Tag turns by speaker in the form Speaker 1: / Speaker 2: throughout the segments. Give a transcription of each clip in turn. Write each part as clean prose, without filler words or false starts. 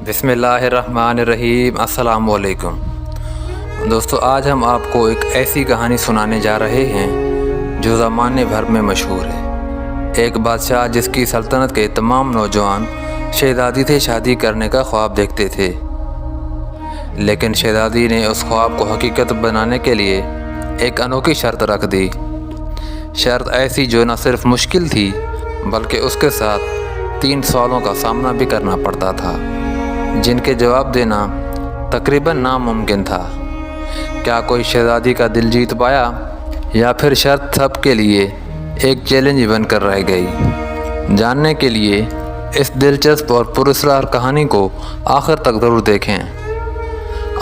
Speaker 1: बिस्मिल्लाहिर्रहमानिर्रहीम। अस्सलाम वालेकुम दोस्तों, आज हम आपको एक ऐसी कहानी सुनाने जा रहे हैं जो ज़माने भर में मशहूर है। एक बादशाह जिसकी सल्तनत के तमाम नौजवान शहज़ादी से शादी करने का ख्वाब देखते थे, लेकिन शहज़ादी ने उस ख्वाब को हकीकत बनाने के लिए एक अनोखी शर्त रख दी। शर्त ऐसी जो न सिर्फ मुश्किल थी बल्कि उसके साथ 3 सवालों का सामना भी करना पड़ता था, जिनके जवाब देना तकरीबन नामुमकिन था। क्या कोई शहज़ादी का दिल जीत पाया या फिर शर्त सब के लिए एक चैलेंज बनकर रह गई? जानने के लिए इस दिलचस्प और पुरस्कार कहानी को आखिर तक ज़रूर देखें।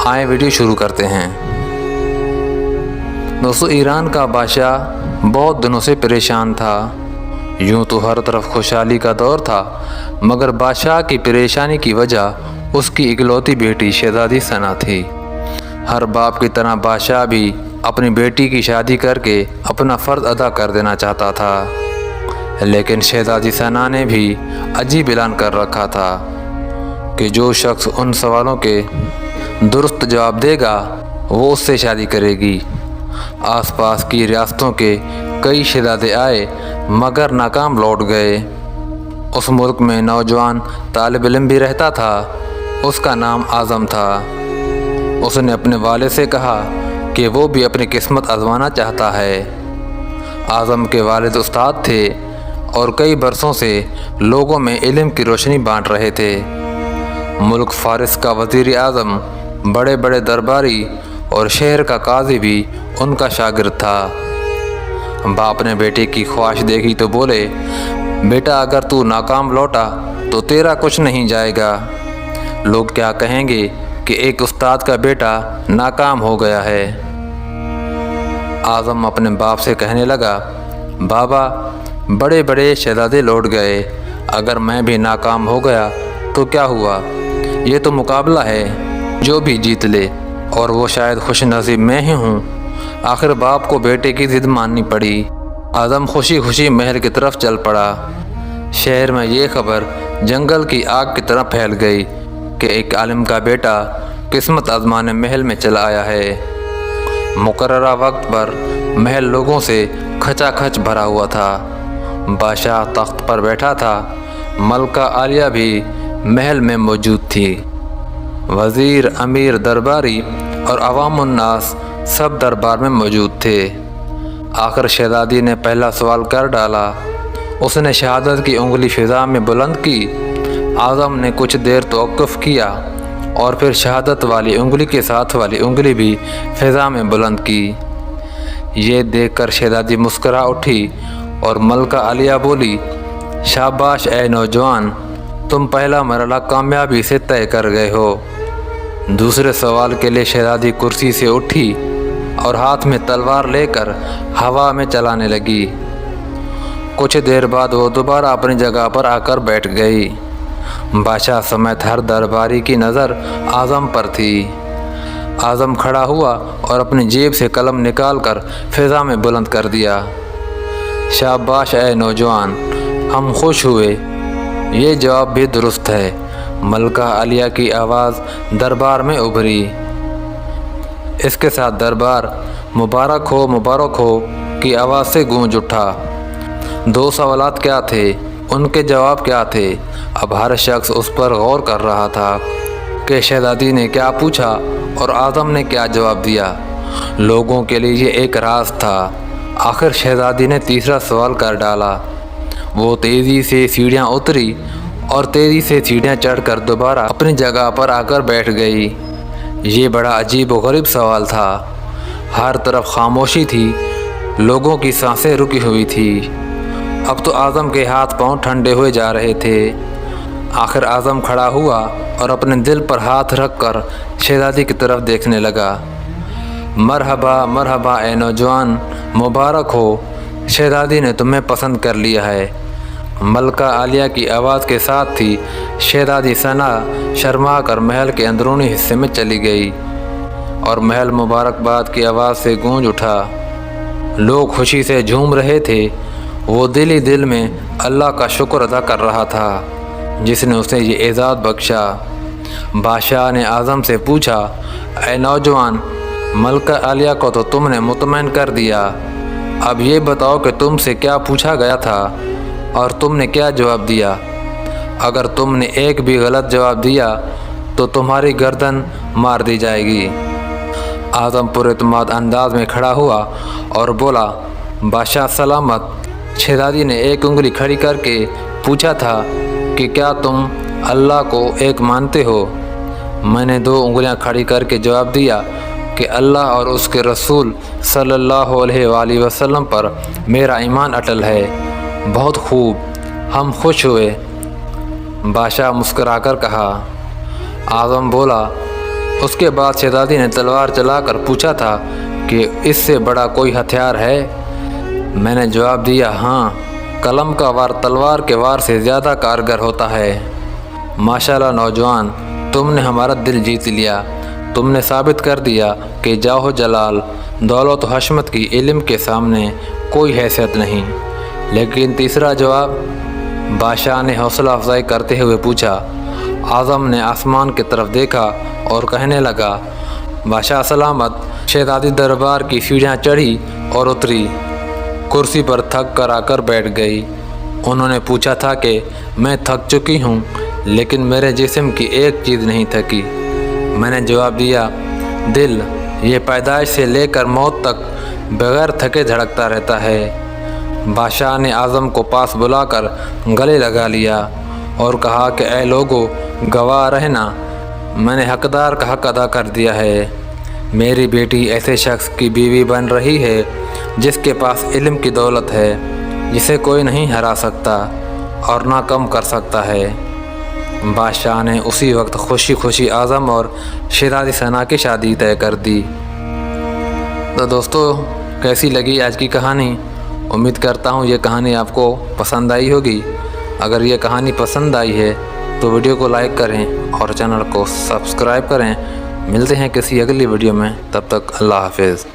Speaker 1: आए वीडियो शुरू करते हैं। दोस्तों, ईरान का बादशाह बहुत दिनों से परेशान था। यूँ तो हर तरफ खुशहाली का दौर था, मगर बादशाह की परेशानी की वजह उसकी इकलौती बेटी शहज़ादी सना थी। हर बाप की तरह बादशाह भी अपनी बेटी की शादी करके अपना फ़र्ज़ अदा कर देना चाहता था, लेकिन शहज़ादी सना ने भी अजीब ऐलान कर रखा था कि जो शख्स उन सवालों के दुरुस्त जवाब देगा वो उससे शादी करेगी। आसपास की रियासतों के कई शहज़ादे आए मगर नाकाम लौट गए। उस मुल्क में नौजवान तालिब इल्म भी रहता था। उसका नाम आज़म था। उसने अपने वालिद से कहा कि वो भी अपनी किस्मत आजमाना चाहता है। आज़म के वालिद उस्ताद थे और कई बरसों से लोगों में इल्म की रोशनी बांट रहे थे। मुल्क फ़ारिस का वज़ीर आज़म, बड़े बड़े दरबारी और शहर का काजी भी उनका शागिर्द था। बाप ने बेटे की ख्वाहिश देखी तो बोले, बेटा अगर तू नाकाम लौटा तो तेरा कुछ नहीं जाएगा। लोग क्या कहेंगे कि एक उस्ताद का बेटा नाकाम हो गया है। आज़म अपने बाप से कहने लगा, बाबा बड़े बड़े शहज़ादे लौट गए, अगर मैं भी नाकाम हो गया तो क्या हुआ? ये तो मुकाबला है, जो भी जीत ले, और वो शायद खुश नसीब मैं ही हूँ। आखिर बाप को बेटे की ज़िद माननी पड़ी। आज़म खुशी खुशी महल की तरफ चल पड़ा। शहर में ये खबर जंगल की आग की तरह फैल गई कि एक आलिम का बेटा किस्मत आजमाने महल में चला आया है। मुकर्ररा वक्त पर महल लोगों से खचाखच भरा हुआ था। बादशाह तख्त पर बैठा था। मलका आलिया भी महल में मौजूद थी। वज़ीर, अमीर, दरबारी और अवामुन्नास सब दरबार में मौजूद थे। आखिर शहज़ादी ने पहला सवाल कर डाला। उसने शहादत की उंगली फ़िज़ा में बुलंद की। आज़म ने कुछ देर तवक्कुफ़ किया और फिर शहादत वाली उंगली के साथ वाली उंगली भी फ़िज़ा में बुलंद की। ये देखकर शहज़ादी मुस्करा उठी और मलका आलिया बोली, शाबाश ए नौजवान, तुम पहला मरहला कामयाबी से तय कर गए हो। दूसरे सवाल के लिए शहज़ादी कुर्सी से उठी और हाथ में तलवार लेकर हवा में चलाने लगी। कुछ देर बाद वो दोबारा अपनी जगह पर आकर बैठ गई। बादशाह समेत हर दरबारी की नज़र आज़म पर थी। आज़म खड़ा हुआ और अपनी जेब से कलम निकालकर फ़िज़ा में बुलंद कर दिया। शाबाश ए नौजवान, हम खुश हुए, ये जवाब भी दुरुस्त है। मलका आलिया की आवाज़ दरबार में उभरी। इसके साथ दरबार मुबारक हो की आवाज़ से गूंज उठा। 2 सवालात क्या थे, उनके जवाब क्या थे? अब हर शख्स उस पर गौर कर रहा था कि शहज़ादी ने क्या पूछा और आज़म ने क्या जवाब दिया। लोगों के लिए ये एक राज था। आखिर शहज़ादी ने तीसरा सवाल कर डाला। वो तेज़ी से सीढ़ियाँ उतरी और तेज़ी से सीढ़ियाँ चढ़कर दोबारा अपनी जगह पर आकर बैठ गई। ये बड़ा अजीब व गरीब सवाल था। हर तरफ खामोशी थी। लोगों की सांसें रुकी हुई थी। अब तो आज़म के हाथ पांव ठंडे हुए जा रहे थे। आखिर आज़म खड़ा हुआ और अपने दिल पर हाथ रखकर शहज़ादी की तरफ देखने लगा। मरहबा मरहबा ए नौजवान, मुबारक हो, शहज़ादी ने तुम्हें पसंद कर लिया है। मलका आलिया की आवाज़ के साथ ही शहज़ादी सना शर्मा कर महल के अंदरूनी हिस्से में चली गई और महल मुबारकबाद की आवाज़ से गूंज उठा। लोग खुशी से झूम रहे थे। वो दिल ही दिल में अल्लाह का शुक्र अदा कर रहा था जिसने उसे ये एजाज़ बख्शा। बादशाह ने आज़म से पूछा, ऐ नौजवान, मलका आलिया को तो तुमने मुतमईन कर दिया। अब ये बताओ कि तुमसे क्या पूछा गया था और तुमने क्या जवाब दिया। अगर तुमने एक भी गलत जवाब दिया तो तुम्हारी गर्दन मार दी जाएगी। आज़म पुरएतमाद अंदाज में खड़ा हुआ और बोला, बादशाह सलामत। शहज़ादी ने एक उंगली खड़ी करके पूछा था कि क्या तुम अल्लाह को एक मानते हो। मैंने 2 उंगलियां खड़ी करके जवाब दिया कि अल्लाह और उसके रसूल सल्लल्लाहु अलैहि वसल्लम पर मेरा ईमान अटल है। बहुत खूब, हम खुश हुए। बादशाह मुस्कराकर कहा। आज़म बोला, उसके बाद शहज़ादी ने तलवार चलाकर पूछा था कि इससे बड़ा कोई हथियार है। मैंने जवाब दिया, हाँ, कलम का वार तलवार के वार से ज़्यादा कारगर होता है। माशाल्लाह नौजवान, तुमने हमारा दिल जीत लिया। तुमने साबित कर दिया कि जाहो जलाल, दौलत व हशमत की इल्म के सामने कोई हैसियत नहीं। लेकिन तीसरा जवाब? बादशाह ने हौसला अफजाई करते हुए पूछा। आज़म ने आसमान की तरफ देखा और कहने लगा, बादशाह सलामत। शहज़ादी दरबार की सीढ़ियाँ चढ़ी और उतरी, कुर्सी पर थक कर आकर बैठ गई। उन्होंने पूछा था कि मैं थक चुकी हूँ, लेकिन मेरे जिस्म की एक चीज़ नहीं थकी। मैंने जवाब दिया, दिल, ये पैदाइश से लेकर मौत तक बग़ैर थके धड़कता रहता है। बादशाह ने आज़म को पास बुलाकर गले लगा लिया और कहा कि ऐ लोगों, गवाह रहना, मैंने हकदार का हक अदा कर दिया है। मेरी बेटी ऐसे शख्स की बीवी बन रही है जिसके पास इल्म की दौलत है, जिसे कोई नहीं हरा सकता और ना कम कर सकता है। बादशाह ने उसी वक्त खुशी खुशी आज़म और शहज़ादी सना की शादी तय कर दी। तो दोस्तों, कैसी लगी आज की कहानी? उम्मीद करता हूँ ये कहानी आपको पसंद आई होगी। अगर ये कहानी पसंद आई है तो वीडियो को लाइक करें और चैनल को सब्सक्राइब करें। मिलते हैं किसी अगली वीडियो में, तब तक अल्लाह हाफ़िज़।